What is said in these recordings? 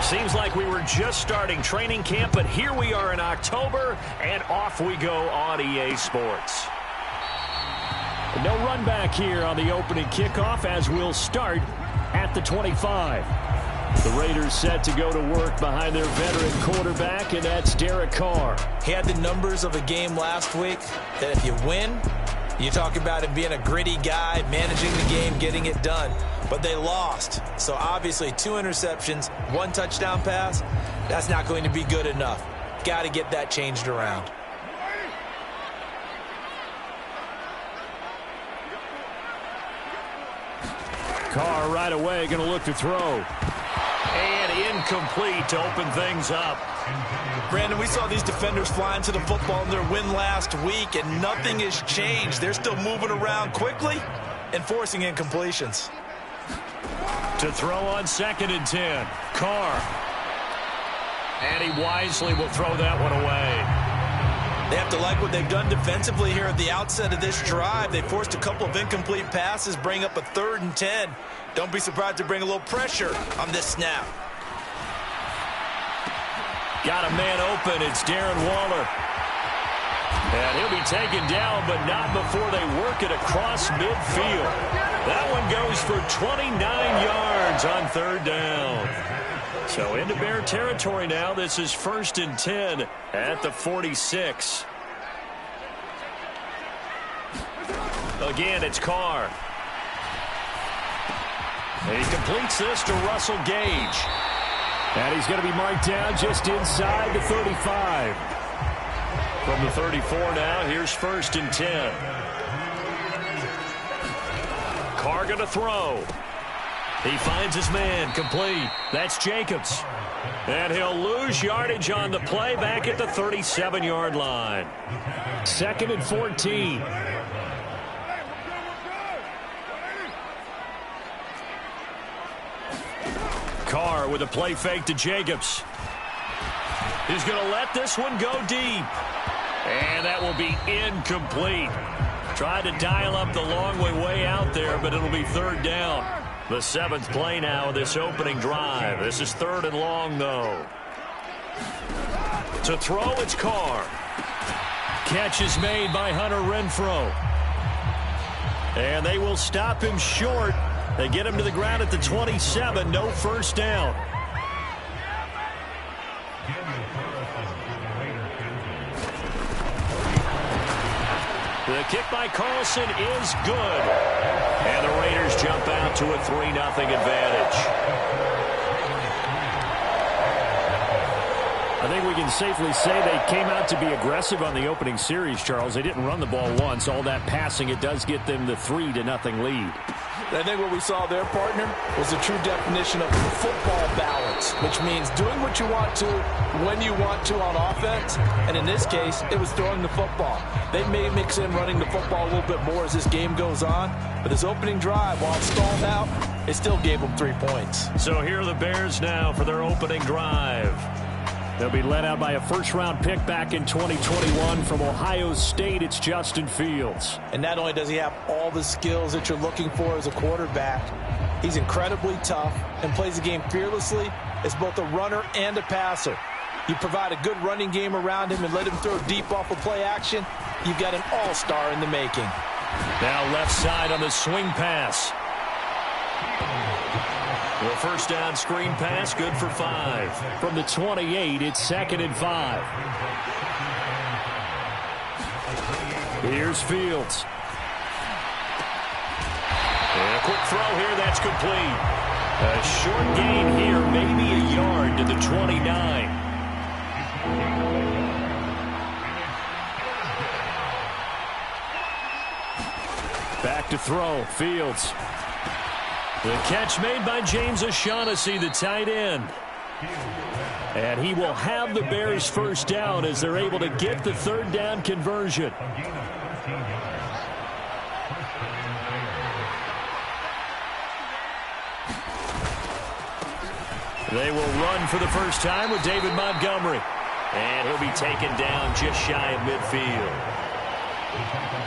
Seems like we were just starting training camp, but here we are in October, and off we go on EA Sports. No run back here on the opening kickoff as we'll start at the 25. The Raiders set to go to work behind their veteran quarterback, and that's Derek Carr. He had the numbers of a game last week that if you win, you talk about him being a gritty guy, managing the game, getting it done. But they lost. So obviously 2 interceptions, 1 touchdown pass, that's not going to be good enough. Got to get that changed around. Carr right away going to look to throw. And incomplete to open things up. Brandon, we saw these defenders flying to the football in their win last week, and nothing has changed. They're still moving around quickly and forcing incompletions. To throw on 2nd and 10. Carr. And he wisely will throw that one away. They have to like what they've done defensively here at the outset of this drive. They forced a couple of incomplete passes, bring up a 3rd and 10. Don't be surprised to bring a little pressure on this snap. Got a man open. It's Darren Waller. And he'll be taken down, but not before they work it across midfield. That one goes for 29 yards on 3rd down. So into Bear territory now. This is 1st and 10 at the 46. Again, it's Carr. He completes this to Russell Gage. And he's going to be marked down just inside the 35. From the 34 now, here's 1st and 10. Carr going to throw. He finds his man, complete. That's Jacobs. And he'll lose yardage on the play back at the 37-yard line. 2nd and 14. Carr with a play fake to Jacobs. He's going to let this one go deep. And that will be incomplete. Tried to dial up the long way out there, but it'll be 3rd down. The 7th play now of this opening drive. This is 3rd and long, though. To throw, it's Carr. Catch is made by Hunter Renfrow. And they will stop him short. They get him to the ground at the 27. No 1st down. The kick by Carlson is good. And the Raiders jump out to a 3-0 advantage. I think we can safely say they came out to be aggressive on the opening series, Charles. They didn't run the ball once. All that passing, it does get them the 3-0 lead. I think what we saw there, partner, was the true definition of football balance, which means doing what you want to when you want to on offense. And in this case, it was throwing the football. They may mix in running the football a little bit more as this game goes on. But this opening drive, while it stalled out, it still gave them 3 points. So here are the Bears now for their opening drive. They'll be led out by a first-round pick back in 2021 from Ohio State. It's Justin Fields. And not only does he have all the skills that you're looking for as a quarterback, he's incredibly tough and plays the game fearlessly as both a runner and a passer. You provide a good running game around him and let him throw deep off of play action, you've got an all-star in the making. Now left side on the swing pass. The first down screen pass, good for 5. From the 28, it's 2nd and 5. Here's Fields. And a quick throw here, that's complete. A short gain here, maybe a yard to the 29. Back to throw, Fields. The catch made by James O'Shaughnessy, the tight end. And he will have the Bears first down as they're able to get the 3rd down conversion. They will run for the first time with David Montgomery. And he'll be taken down just shy of midfield.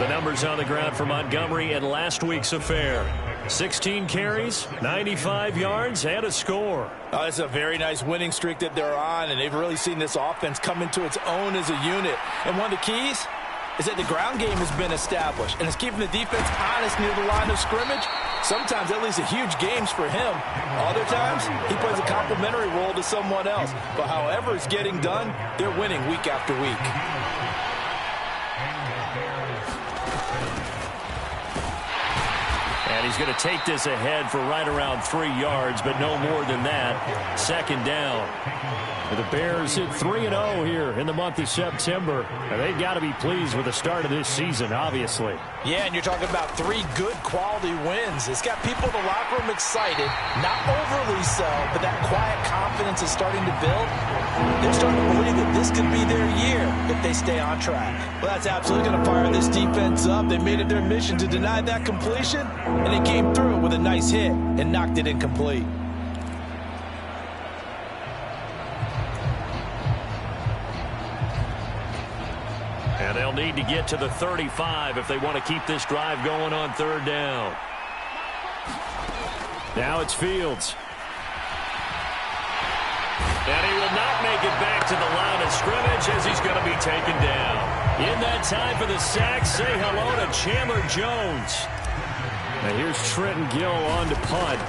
The numbers on the ground for Montgomery in last week's affair. 16 carries, 95 yards, and a score. Oh, it's a very nice winning streak that they're on, and they've really seen this offense come into its own as a unit. And one of the keys is that the ground game has been established, and it's keeping the defense honest near the line of scrimmage. Sometimes that leads to huge games for him. Other times, he plays a complementary role to someone else. But however it's getting done, they're winning week after week. And he's going to take this ahead for right around 3 yards, but no more than that. Second down. The Bears hit 3-0 here in the month of September. And they've got to be pleased with the start of this season, obviously. Yeah, and you're talking about 3 good quality wins. It's got people in the locker room excited, not overly so, but that quiet confidence is starting to build. They're starting to believe that this could be their year if they stay on track. Well, that's absolutely going to fire this defense up. They made it their mission to deny that completion, and they came through with a nice hit and knocked it incomplete. And they'll need to get to the 35 if they want to keep this drive going on third down. Now it's Fields. And he will not make it back to the line of scrimmage as he's going to be taken down. In that time for the sack, say hello to Chandler Jones. Now here's Trenton Gill on to punt.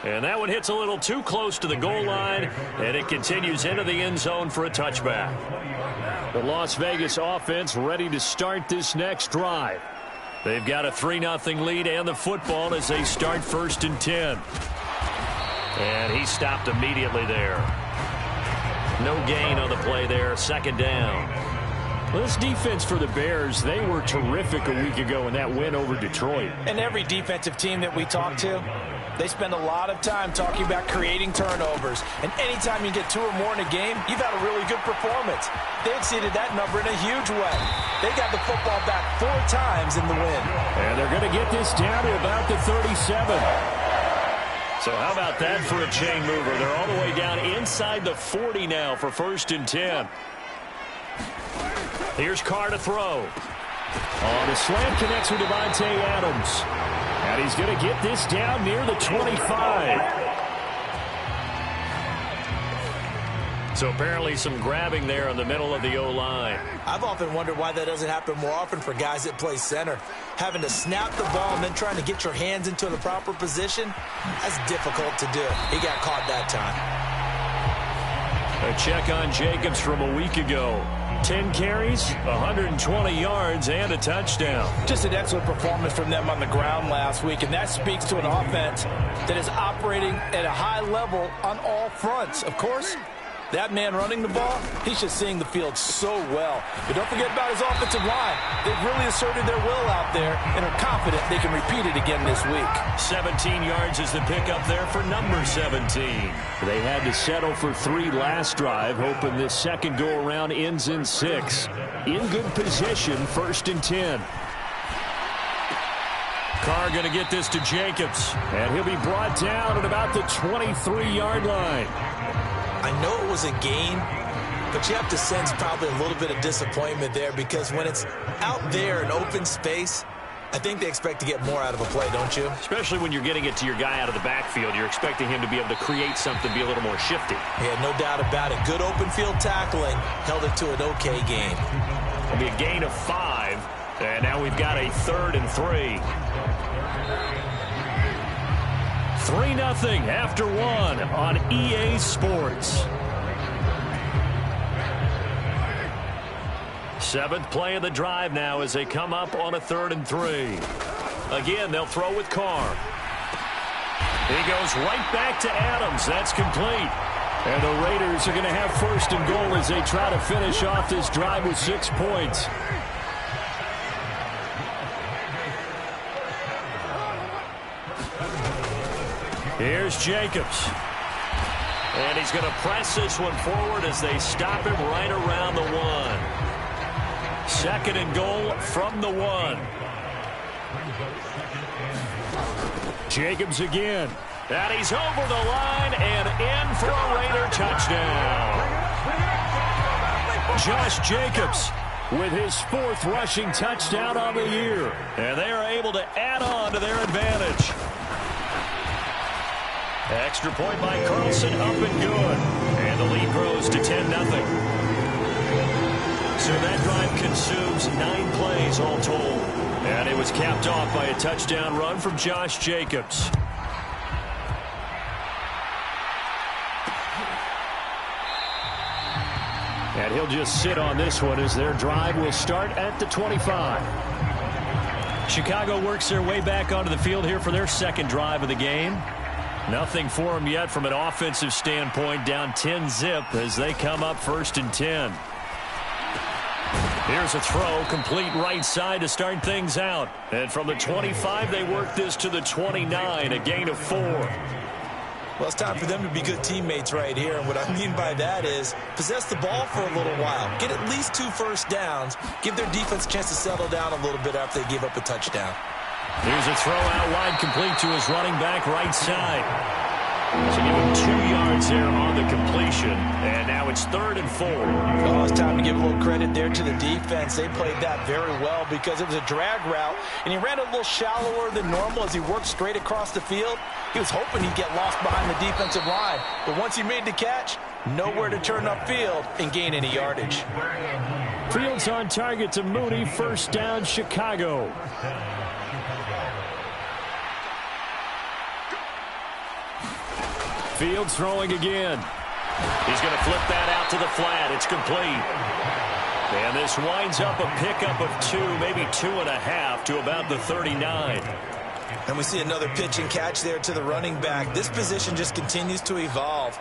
And that one hits a little too close to the goal line, and it continues into the end zone for a touchback. The Las Vegas offense ready to start this next drive. They've got a 3-0 lead and the football as they start 1st and 10. And he stopped immediately there. No gain on the play there, 2nd down. Well, this defense for the Bears, they were terrific a week ago in that win over Detroit. And every defensive team that we talk to, they spend a lot of time talking about creating turnovers. And anytime you get 2 or more in a game, you've had a really good performance. They exceeded that number in a huge way. They got the football back 4 times in the win. And they're going to get this down to about the 37. So how about that for a chain mover? They're all the way down inside the 40 now for 1st and 10. Here's Carr to throw. On the slant connects with Devontae Adams. And he's going to get this down near the 25. So apparently some grabbing there in the middle of the O-line. I've often wondered why that doesn't happen more often for guys that play center. Having to snap the ball and then trying to get your hands into the proper position, that's difficult to do. He got caught that time. A check on Jacobs from a week ago. 10 carries, 120 yards, and a touchdown. Just an excellent performance from them on the ground last week, and that speaks to an offense that is operating at a high level on all fronts. Of course, that man running the ball, he's just seeing the field so well. But don't forget about his offensive line. They've really asserted their will out there and are confident they can repeat it again this week. 17 yards is the pickup there for number 17. They had to settle for 3 last drive, hoping this second go-around ends in 6. In good position, 1st and 10. Carr going to get this to Jacobs, and he'll be brought down at about the 23-yard line. I know it was a gain, but you have to sense probably a little bit of disappointment there because when it's out there in open space, I think they expect to get more out of a play, don't you? Especially when you're getting it to your guy out of the backfield. You're expecting him to be able to create something, be a little more shifty. Yeah, no doubt about it. Good open field tackling held it to an okay gain. It'll be a gain of 5, and now we've got a 3rd and 3. 3-0 after 1 on EA Sports. 7th play of the drive now as they come up on a 3rd and 3. Again, they'll throw with Carr. He goes right back to Adams. That's complete. And the Raiders are going to have 1st and goal as they try to finish off this drive with 6 points. Here's Jacobs. And he's going to press this one forward as they stop him right around the 1. 2nd and goal from the 1. Jacobs again. And he's over the line and in for a Raider touchdown. Josh Jacobs with his 4th rushing touchdown on the year. And they are able to add on to their advantage. Extra point by Carlson, up and good. And the lead grows to 10-0. So that drive consumes 9 plays all told. And it was capped off by a touchdown run from Josh Jacobs. And he'll just sit on this one as their drive will start at the 25. Chicago works their way back onto the field here for their 2nd drive of the game. Nothing for them yet from an offensive standpoint, down 10-zip as they come up 1st and 10. Here's a throw, complete right side to start things out. And from the 25, they work this to the 29, a gain of 4. Well, it's time for them to be good teammates right here. And what I mean by that is possess the ball for a little while. Get at least 2 first downs. Give their defense a chance to settle down a little bit after they give up a touchdown. Here's a throw out wide, complete to his running back right side. So give him 2 yards there on the completion. And now it's 3rd and 4. Oh, it's time to give a little credit there to the defense. They played that very well because it was a drag route, and he ran a little shallower than normal as he worked straight across the field. He was hoping he'd get lost behind the defensive line, but once he made the catch, nowhere to turn upfield and gain any yardage. Fields on target to Mooney, 1st down, Chicago. Fields throwing again. He's going to flip that out to the flat. It's complete. And this winds up a pickup of 2, maybe 2.5 to about the 39. And we see another pitch and catch there to the running back. This position just continues to evolve.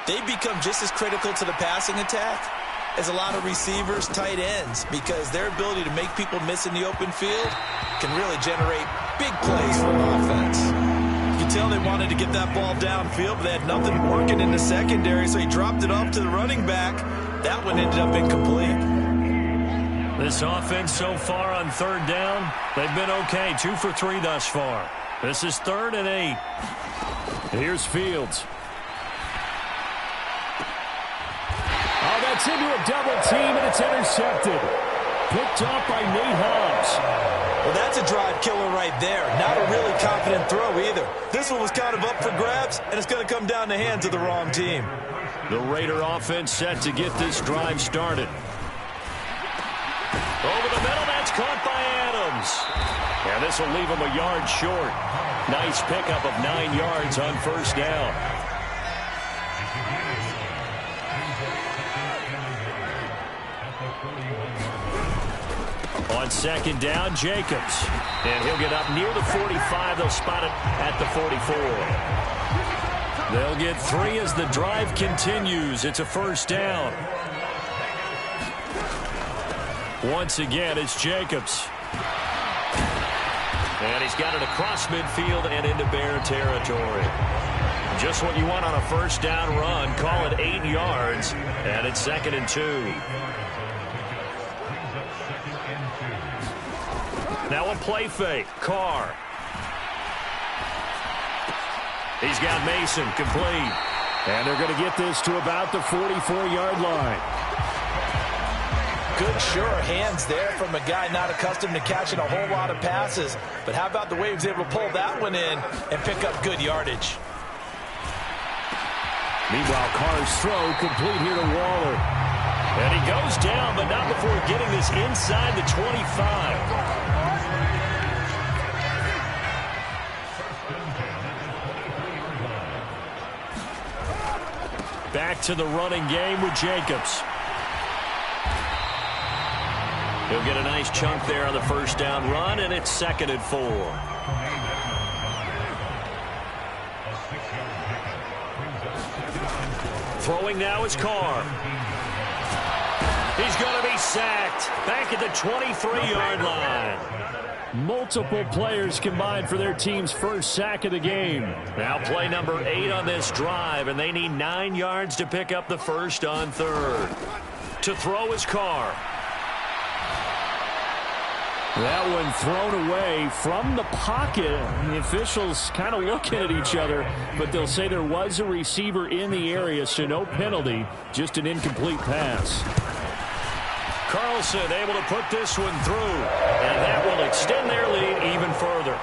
They become just as critical to the passing attack as a lot of receivers, tight ends, because their ability to make people miss in the open field can really generate big plays for an offense. You can tell they wanted to get that ball downfield, but they had nothing working in the secondary, so he dropped it off to the running back. That one ended up incomplete. This offense so far on 3rd down, they've been okay. 2 for 3 thus far. This is 3rd and 8. Here's Fields. Oh, that's into a double team, and it's intercepted. Picked off by Nate Hobbs. Well, that's a drive killer right there. Not a really confident throw either. This one was kind of up for grabs, and it's going to come down the hands of the wrong team. The Raider offense set to get this drive started. Over the middle, that's caught by Adams. And this will leave him a yard short. Nice pickup of 9 yards on 1st down. On 2nd down, Jacobs. And he'll get up near the 45. They'll spot it at the 44. They'll get 3 as the drive continues. It's a 1st down. Once again, it's Jacobs. And he's got it across midfield and into Bear territory. Just what you want on a 1st down run. Call it 8 yards. And it's 2nd and 2. Now a play fake. Carr. He's got Mason complete. And they're going to get this to about the 44-yard line. Good, sure hands there from a guy not accustomed to catching a whole lot of passes. But how about the way he was able to pull that one in and pick up good yardage? Meanwhile, Carr's throw complete here to Waller. And he goes down, but not before getting this inside the 25. Back to the running game with Jacobs. He'll get a nice chunk there on the 1st down run, and it's 2nd and 4. Throwing now is Carr. He's going to be sacked back at the 23-yard line. Multiple players combined for their team's 1st sack of the game. Now play number 8 on this drive, and they need 9 yards to pick up the 1st on 3rd. To throw is Carr. That one thrown away from the pocket. The officials kind of looking at each other, but they'll say there was a receiver in the area, so no penalty, just an incomplete pass. Carlson able to put this one through, and that will extend their lead even further.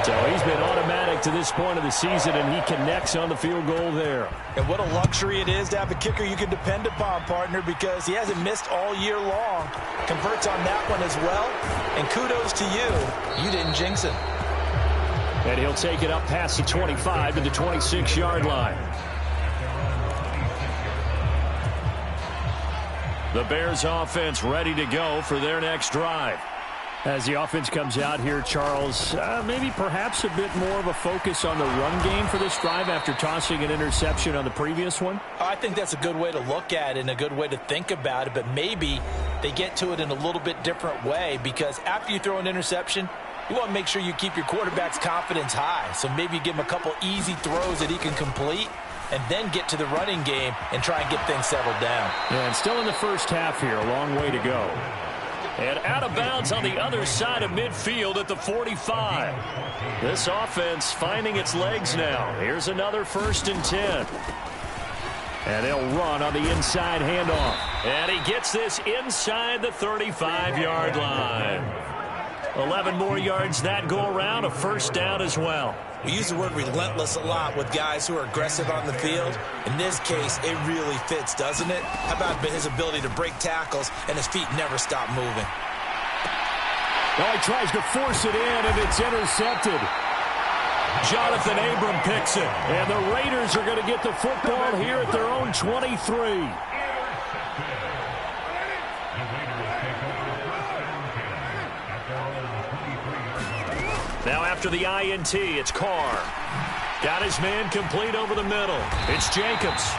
So he's been automatic to this point of the season, and he connects on the field goal there. And what a luxury it is to have a kicker you can depend upon, partner, because he hasn't missed all year long. Converts on that one as well, and kudos to you. You didn't jinx him. And he'll take it up past the 25 to the 26-yard line. The Bears offense ready to go for their next drive. As the offense comes out here, Charles, maybe perhaps a bit more of a focus on the run game for this drive after tossing an interception on the previous one? I think that's a good way to look at it and a good way to think about it, but maybe they get to it in a little bit different way, because after you throw an interception, you want to make sure you keep your quarterback's confidence high. So maybe you give him a couple easy throws that he can complete and then get to the running game and try and get things settled down. Yeah, and still in the first half here, a long way to go. And out of bounds on the other side of midfield at the 45. This offense finding its legs now. Here's another 1st and 10. And they'll run on the inside handoff. And he gets this inside the 35-yard line. 11 more yards that go around, a 1st down as well. We use the word relentless a lot with guys who are aggressive on the field. In this case, it really fits, doesn't it? How about his ability to break tackles and his feet never stop moving? Well, he tries to force it in, and it's intercepted. Jonathan Abram picks it, and the Raiders are going to get the football here at their own 23. Now after the INT, it's Carr. Got his man complete over the middle. It's Jacobs.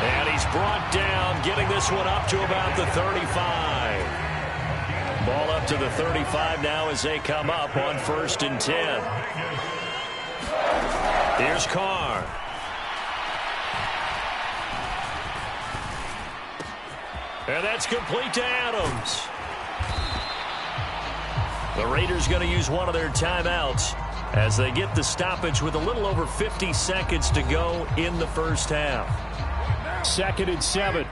And he's brought down, getting this one up to about the 35. Ball up to the 35 now as they come up on 1st and 10. Here's Carr. And that's complete to Adams. The Raiders going to use one of their timeouts as they get the stoppage with a little over 50 seconds to go in the first half. 2nd and 7.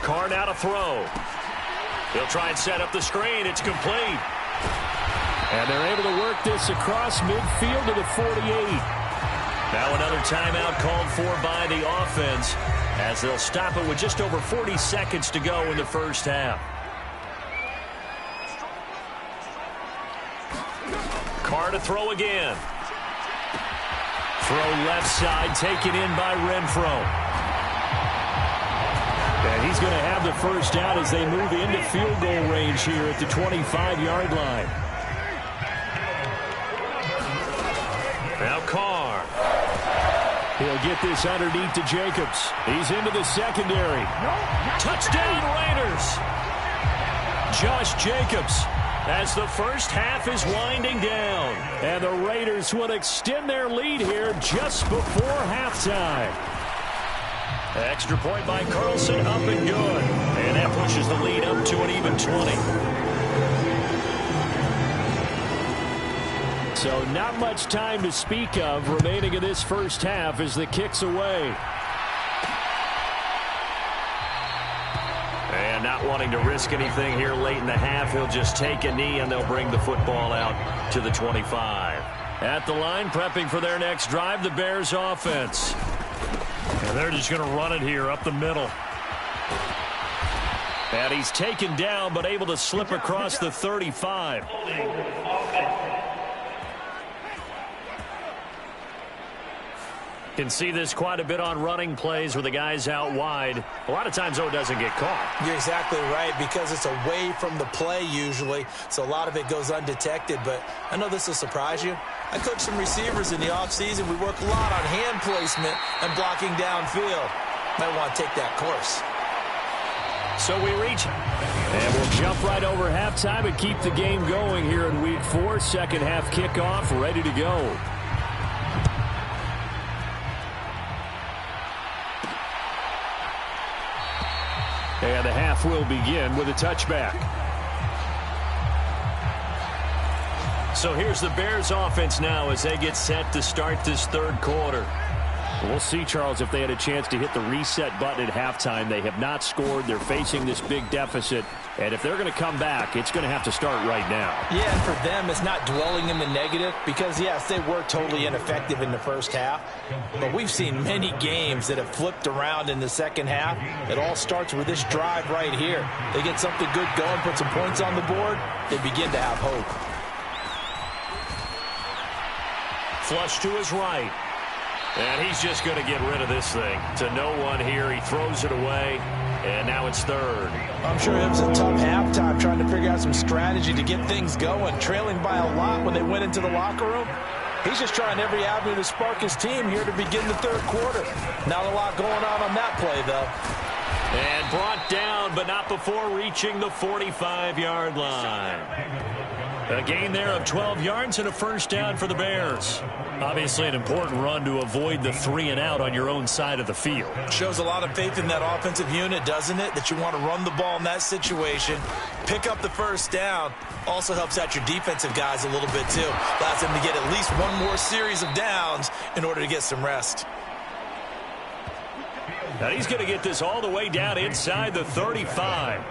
Carr now to throw. He'll try and set up the screen. It's complete. And they're able to work this across midfield to the 48. Now another timeout called for by the offense as they'll stop it with just over 40 seconds to go in the first half. Carr to throw again. Throw left side, taken in by Renfro. And he's going to have the first down as they move into field goal range here at the 25-yard line. Now Carr. He'll get this underneath to Jacobs. He's into the secondary. Touchdown Raiders. Josh Jacobs as the first half is winding down. And the Raiders will extend their lead here just before halftime. Extra point by Carlson, up and good. And that pushes the lead up to an even 20. So not much time to speak of remaining in this first half as the kick's away. And not wanting to risk anything here late in the half, he'll just take a knee and they'll bring the football out to the 25. At the line, prepping for their next drive, the Bears offense. And they're just going to run it here up the middle. And he's taken down but able to slip across the 35. Can see this quite a bit on running plays where the guy's out wide. A lot of times, though, it doesn't get caught. You're exactly right, because it's away from the play usually, so a lot of it goes undetected. But I know this will surprise you. I coach some receivers in the offseason. We work a lot on hand placement and blocking downfield. Might want to take that course. So we reach it. And we'll jump right over halftime and keep the game going here in Week 4. Second half kickoff, ready to go. And the half will begin with a touchback. So here's the Bears offense now as they get set to start this third quarter. We'll see, Charles, if they had a chance to hit the reset button at halftime. They have not scored. They're facing this big deficit. And if they're going to come back, it's going to have to start right now. Yeah, and for them, it's not dwelling in the negative because, yes, they were totally ineffective in the first half. But we've seen many games that have flipped around in the second half. It all starts with this drive right here. They get something good going, put some points on the board, they begin to have hope. Flush to his right. And he's just going to get rid of this thing. To no one here. He throws it away. And now it's third. I'm sure it was a tough halftime trying to figure out some strategy to get things going. Trailing by a lot when they went into the locker room. He's just trying every avenue to spark his team here to begin the third quarter. Not a lot going on that play, though. And brought down, but not before reaching the 45-yard line. A gain there of 12 yards and a first down for the Bears. Obviously an important run to avoid the 3 and out on your own side of the field. Shows a lot of faith in that offensive unit, doesn't it? That you want to run the ball in that situation. Pick up the first down. Also helps out your defensive guys a little bit, too. Allows them to get at least one more series of downs in order to get some rest. Now he's going to get this all the way down inside the 35.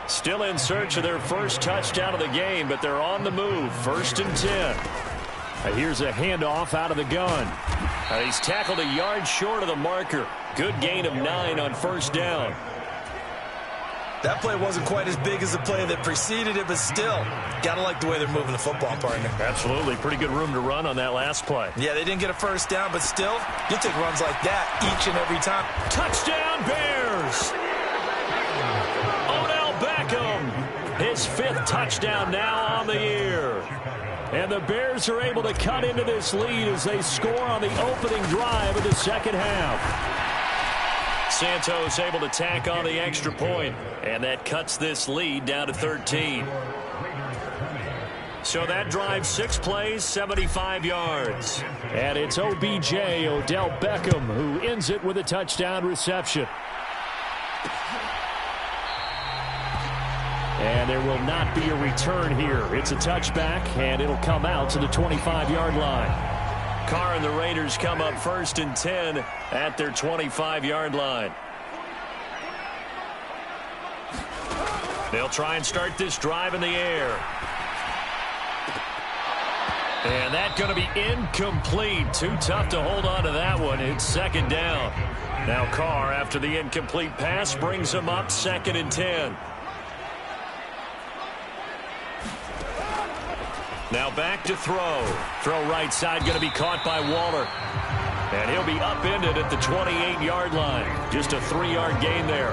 Still in search of their first touchdown of the game, but they're on the move. 1st and 10. Here's a handoff out of the gun. He's tackled a yard short of the marker. Good gain of 9 on first down. That play wasn't quite as big as the play that preceded it, but still, gotta like the way they're moving the football, partner. Absolutely. Pretty good room to run on that last play. Yeah, they didn't get a first down, but still, you'll take runs like that each and every time. Touchdown, Bears! His 5th touchdown now on the year. And the Bears are able to cut into this lead as they score on the opening drive of the second half. Santos able to tack on the extra point, and that cuts this lead down to 13. So that drives 6 plays, 75 yards. And it's OBJ, Odell Beckham, who ends it with a touchdown reception. And there will not be a return here. It's a touchback, and it'll come out to the 25-yard line. Carr and the Raiders come up 1st and 10 at their 25-yard line. They'll try and start this drive in the air. And that's going to be incomplete. Too tough to hold on to that one. It's 2nd down. Now Carr, after the incomplete pass, brings them up 2nd and 10. Now back to throw. Throw right side going to be caught by Waller. And he'll be upended at the 28-yard line. Just a 3-yard gain there.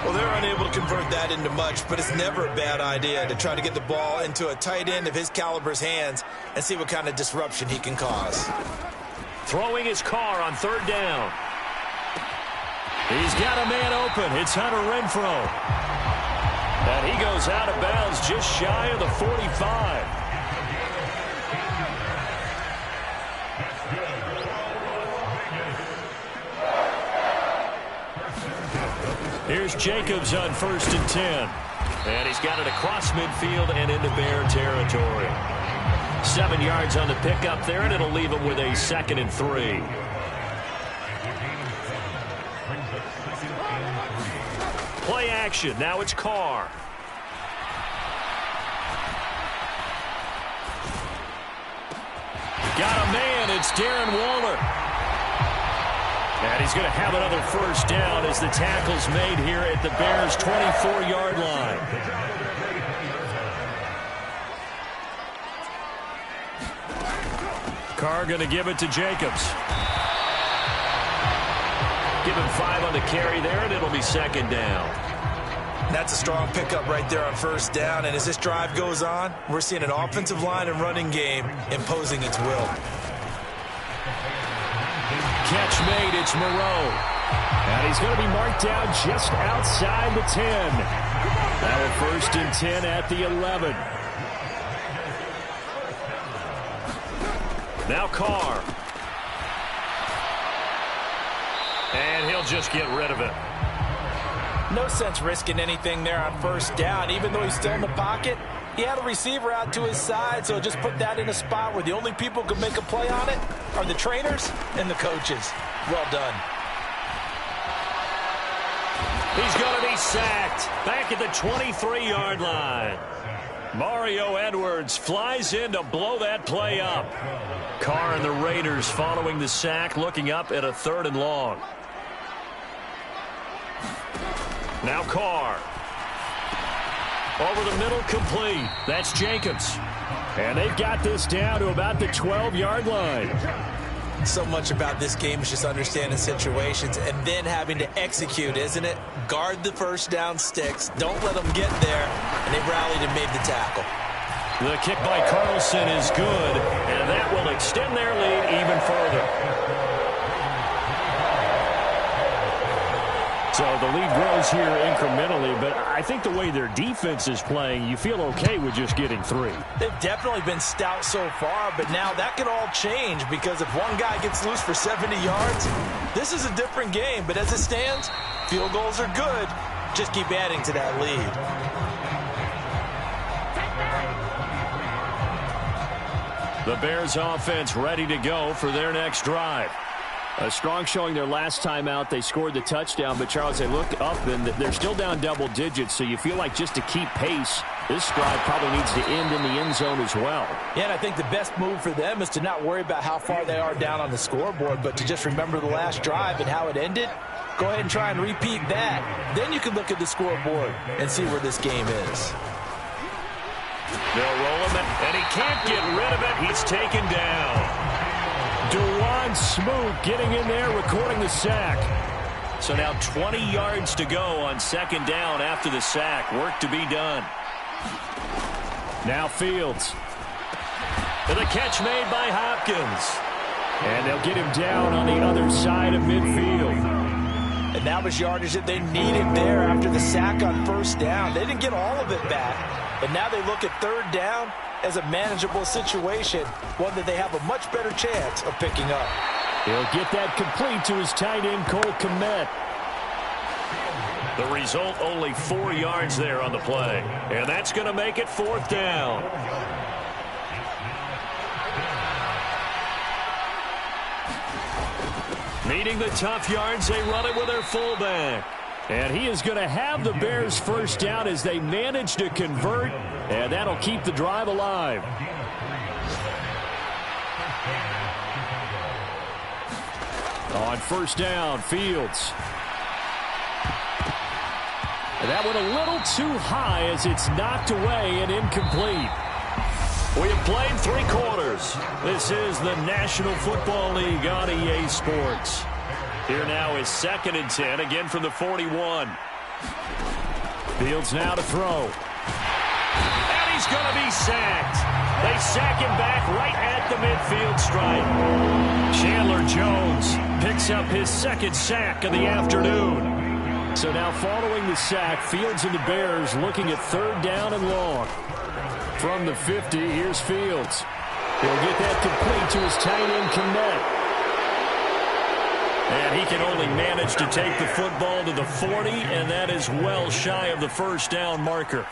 Well, they're unable to convert that into much, but it's never a bad idea to try to get the ball into a tight end of his caliber's hands and see what kind of disruption he can cause. Throwing his Carr on 3rd down. He's got a man open. It's Hunter Renfrow. And he goes out of bounds just shy of the 45. Here's Jacobs on 1st and 10. And he's got it across midfield and into Bear territory. 7 yards on the pickup there, and it'll leave him with a 2nd and 3. Play action. Now it's Carr. Got a man. It's Darren Waller. And he's going to have another first down as the tackle's made here at the Bears' 24-yard line. Carr going to give it to Jacobs. Give him 5 on the carry there, and it'll be 2nd down. That's a strong pickup right there on 1st down, and as this drive goes on, we're seeing an offensive line and running game imposing its will. Catch made, it's Moreau. And he's going to be marked down just outside the 10. Now a 1st and 10 at the 11. Now Carr. And he'll just get rid of it. No sense risking anything there on 1st down. Even though he's still in the pocket, He had a receiver out to his side, so just put that in a spot where the only people who can make a play on it are the trainers and the coaches. Well done. He's going to be sacked back at the 23-yard line. Mario Edwards flies in to blow that play up. Carr and the Raiders following the sack, looking up at a 3rd and long. Now Carr. Over the middle, complete. That's Jacobs. And they've got this down to about the 12-yard line. So much about this game is just understanding situations and then having to execute, isn't it? Guard the first down sticks. Don't let them get there. And they rallied and made the tackle. The kick by Carlson is good, and that will extend their lead even further. So the lead grows here incrementally, but I think the way their defense is playing, you feel okay with just getting 3. They've definitely been stout so far, but now that could all change because if one guy gets loose for 70 yards, this is a different game. But as it stands, field goals are good. Just keep adding to that lead. The Bears offense ready to go for their next drive. A strong showing their last time out. They scored the touchdown, but Charles, they look up and they're still down double digits, so you feel like just to keep pace, this drive probably needs to end in the end zone as well. Yeah, and I think the best move for them is to not worry about how far they are down on the scoreboard, but to just remember the last drive and how it ended. Go ahead and try and repeat that. Then you can look at the scoreboard and see where this game is. They'll roll him, and he can't get rid of it. He's taken down. Dewan Smoot getting in there, recording the sack. So now 20 yards to go on 2nd down after the sack. Work to be done. Now Fields. And the catch made by Hopkins. And they'll get him down on the other side of midfield. And that was yardage that they needed there after the sack on 1st down. They didn't get all of it back, but now they look at 3rd down as a manageable situation, one that they have a much better chance of picking up. He'll get that complete to his tight end, Cole Kmet. The result, only 4 yards there on the play. And that's going to make it 4th down. Needing the tough yards, they run it with their fullback. And he is going to have the Bears 1st down as they manage to convert, and that'll keep the drive alive. On 1st down, Fields. And that went a little too high as it's knocked away and incomplete. We have played 3 quarters. This is the National Football League on EA Sports. Here now is 2nd and 10, again from the 41. Fields now to throw. And he's going to be sacked. They sack him back right at the midfield stripe. Chandler Jones picks up his 2nd sack of the afternoon. So now following the sack, Fields and the Bears looking at 3rd down and long. From the 50, here's Fields. He'll get that complete to his tight end, Kmet. And he can only manage to take the football to the 40, and that is well shy of the 1st down marker.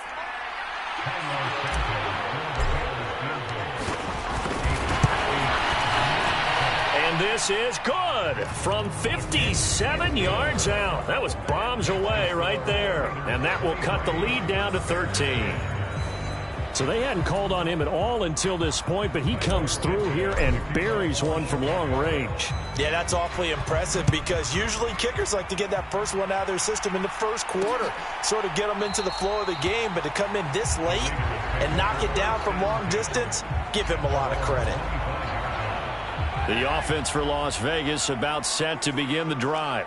And this is good from 57 yards out. That was bombs away right there. And that will cut the lead down to 13. So they hadn't called on him at all until this point, but he comes through here and buries one from long range. Yeah, that's awfully impressive because usually kickers like to get that first one out of their system in the 1st quarter, sort of get them into the flow of the game, but to come in this late and knock it down from long distance, give him a lot of credit. The offense for Las Vegas about set to begin the drive.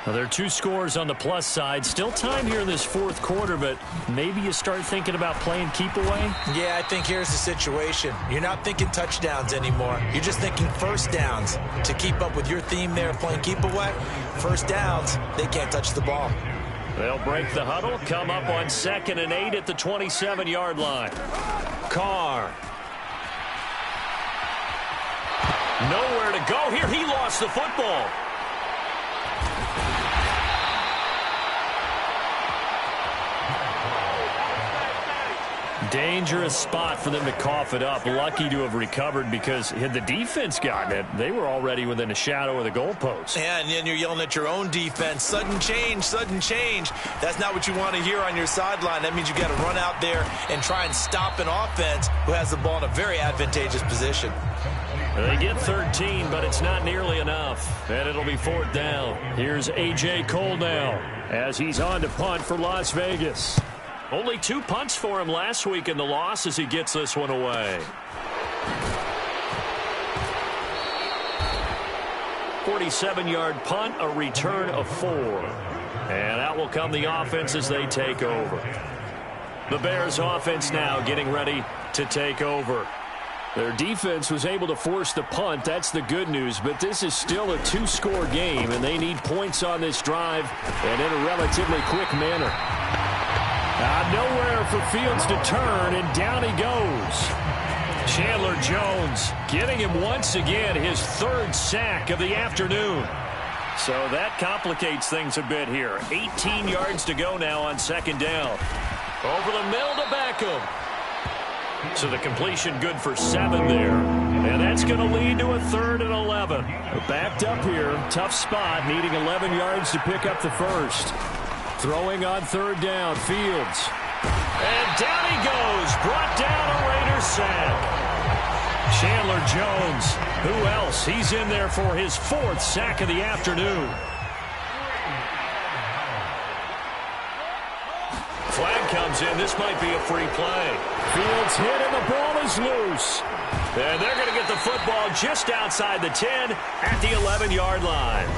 Now, there are 2 scores on the plus side. Still time here in this 4th quarter, but maybe you start thinking about playing keep away? Yeah, I think here's the situation. You're not thinking touchdowns anymore. You're just thinking 1st downs. To keep up with your theme there of playing keep away, 1st downs, they can't touch the ball. They'll break the huddle, come up on 2nd and 8 at the 27-yard line. Carr. Nowhere to go here. He lost the football. Dangerous spot for them to cough it up. Lucky to have recovered, because had the defense gotten it, they were already within a shadow of the goalpost. Yeah, and then you're yelling at your own defense. Sudden change, sudden change. That's not what you want to hear on your sideline. That means you got to run out there and try and stop an offense who has the ball in a very advantageous position. They get 13, but it's not nearly enough. And it'll be 4th down. Here's A.J. Cole now as he's on to punt for Las Vegas. Only 2 punts for him last week in the loss as he gets this one away. 47-yard punt, a return of 4. And out will come the offense as they take over. The Bears offense now getting ready to take over. Their defense was able to force the punt. That's the good news. But this is still a 2-score game, and they need points on this drive and in a relatively quick manner. Nowhere for Fields to turn, and down he goes. Chandler Jones getting him once again, his 3rd sack of the afternoon. So that complicates things a bit here. 18 yards to go now on 2nd down. Over the middle to Beckham. So the completion good for 7 there. And that's going to lead to a 3rd and 11. Backed up here. Tough spot, needing 11 yards to pick up the first. Throwing on 3rd down, Fields. And down he goes. Brought down a Raiders sack. Chandler Jones. Who else? He's in there for his 4th sack of the afternoon. Flag comes in. This might be a free play. Fields hit and the ball is loose. And they're going to get the football just outside the 10 at the 11-yard line.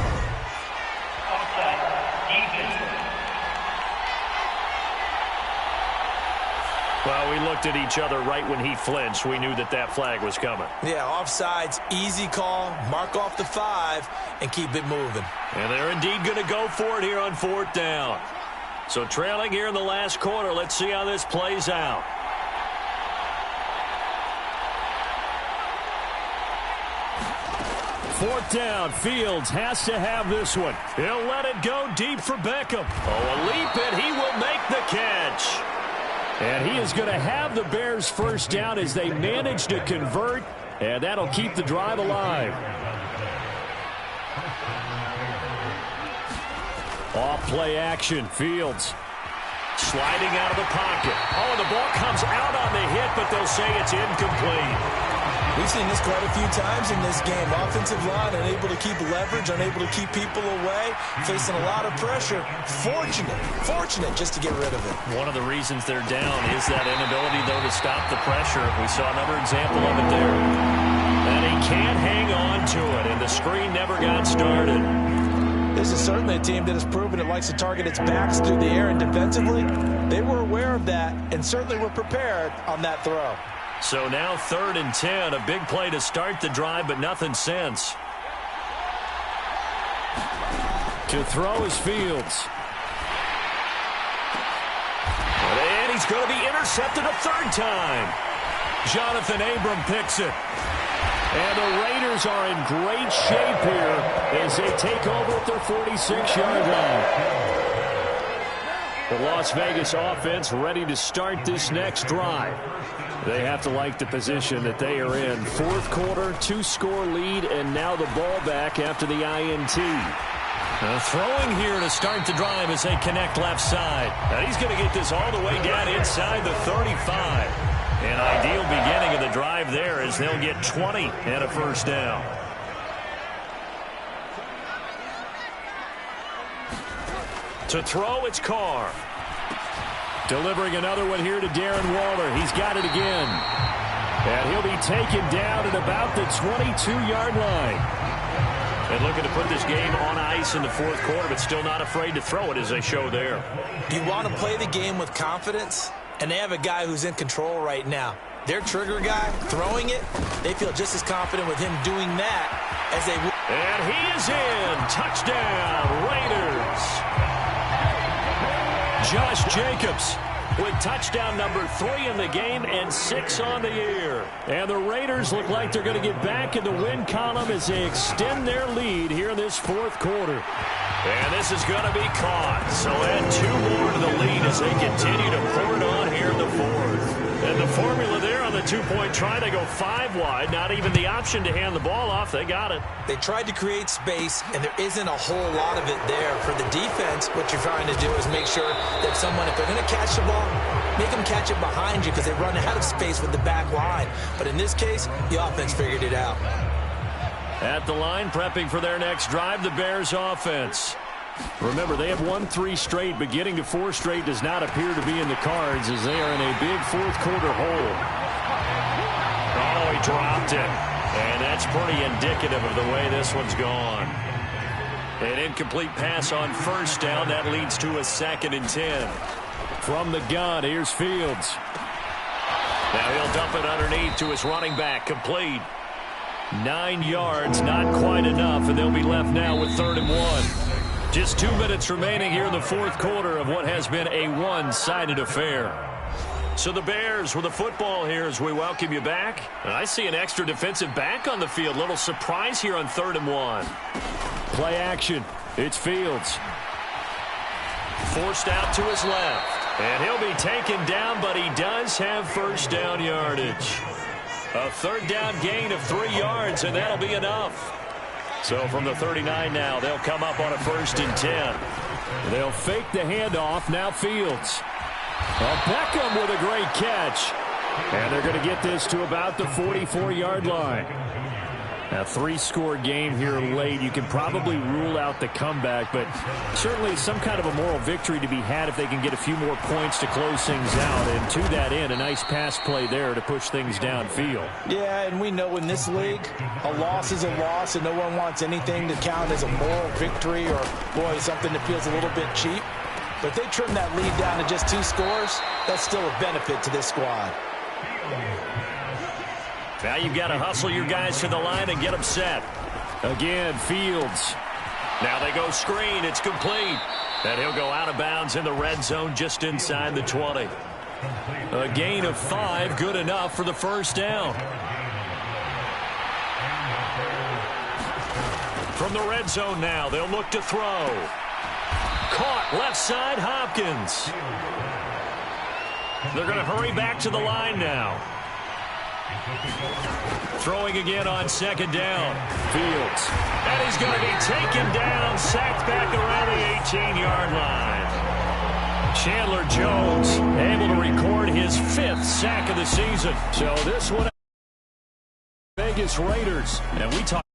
Well, we looked at each other right when he flinched. We knew that that flag was coming. Yeah, offsides, easy call, mark off the 5, and keep it moving. And they're indeed going to go for it here on 4th down. So trailing here in the last quarter. Let's see how this plays out. Fourth down. Fields has to have this one. He'll let it go deep for Beckham. Oh, a leap, and he will make the catch. And he is going to have the Bears first down as they manage to convert, and that'll keep the drive alive. Off play action. Fields sliding out of the pocket. Oh, and the ball comes out on the hit, but they'll say it's incomplete. We've seen this quite a few times in this game. Offensive line unable to keep leverage, unable to keep people away, facing a lot of pressure. Fortunate just to get rid of it. One of the reasons they're down is that inability, though, to stop the pressure. We saw another example of it there. And he can't hang on to it, and the screen never got started. This is certainly a team that has proven it likes to target its backs through the air, and defensively, they were aware of that and certainly were prepared on that throw. So now 3rd and 10, a big play to start the drive, but nothing since. To throw is Fields. And he's going to be intercepted a 3rd time. Jonathan Abram picks it. And the Raiders are in great shape here as they take over at their 46-yard line. The Las Vegas offense ready to start this next drive. They have to like the position that they are in. 4th quarter, 2-score lead, and now the ball back after the INT. Throwing here to start the drive as they connect left side. And he's going to get this all the way down inside the 35. An ideal beginning of the drive there as they'll get 20 and a first down. To throw, it's Carr. Delivering another one here to Darren Waller. He's got it again. And he'll be taken down at about the 22-yard line. And looking to put this game on ice in the 4th quarter, but still not afraid to throw it as they show there. You want to play the game with confidence, and they have a guy who's in control right now. Their trigger guy, throwing it, they feel just as confident with him doing that as they would. And he is in. Touchdown, Raiders. Josh Jacobs with touchdown number 3 in the game and 6 on the year. And the Raiders look like they're going to get back in the win column as they extend their lead here in this 4th quarter. And this is going to be caught. So add 2 more to the lead as they continue to pour it on here in the 4th. And the formula there on the two-point try, they go 5 wide. Not even the option to hand the ball off. They got it. They tried to create space, and there isn't a whole lot of it there. For the defense, what you're trying to do is make sure that someone, if they're going to catch the ball, make them catch it behind you because they run out of space with the back line. But in this case, the offense figured it out. At the line, prepping for their next drive, the Bears offense. Remember, they have won 3 straight, but getting to 4 straight does not appear to be in the cards as they are in a big fourth-quarter hole. Oh, he dropped it. And that's pretty indicative of the way this one's gone. An incomplete pass on first down. That leads to a 2nd and 10. From the gun, here's Fields. Now he'll dump it underneath to his running back. Complete. 9 yards, not quite enough, and they'll be left now with 3rd and 1. Just 2 minutes remaining here in the fourth quarter of what has been a one-sided affair. So the Bears with the football here as we welcome you back. And I see an extra defensive back on the field. Little surprise here on 3rd and 1. Play action. It's Fields. Forced out to his left. And he'll be taken down, but he does have first down yardage. A 3rd down gain of 3 yards, and that'll be enough. So from the 39 now, they'll come up on a 1st and 10. They'll fake the handoff. Now Fields. Beckham with a great catch. And they're going to get this to about the 44-yard line. A 3-score game here late. You can probably rule out the comeback, but certainly some kind of a moral victory to be had if they can get a few more points to close things out. And to that end, a nice pass play there to push things downfield. Yeah, and we know in this league, a loss is a loss, and no one wants anything to count as a moral victory or, boy, something that feels a little bit cheap. But they trim that lead down to just 2 scores. That's still a benefit to this squad. Now you've got to hustle your guys to the line and get them set. Again, Fields. Now they go screen. It's complete. And he'll go out of bounds in the red zone just inside the 20. A gain of 5, good enough for the first down. From the red zone now, they'll look to throw. Caught left side, Hopkins. They're going to hurry back to the line now. Throwing again on 2nd down. Fields. And he's going to be taken down, sacked back around the 18-yard line. Chandler Jones able to record his 5th sack of the season. So this one, Vegas Raiders. And we talk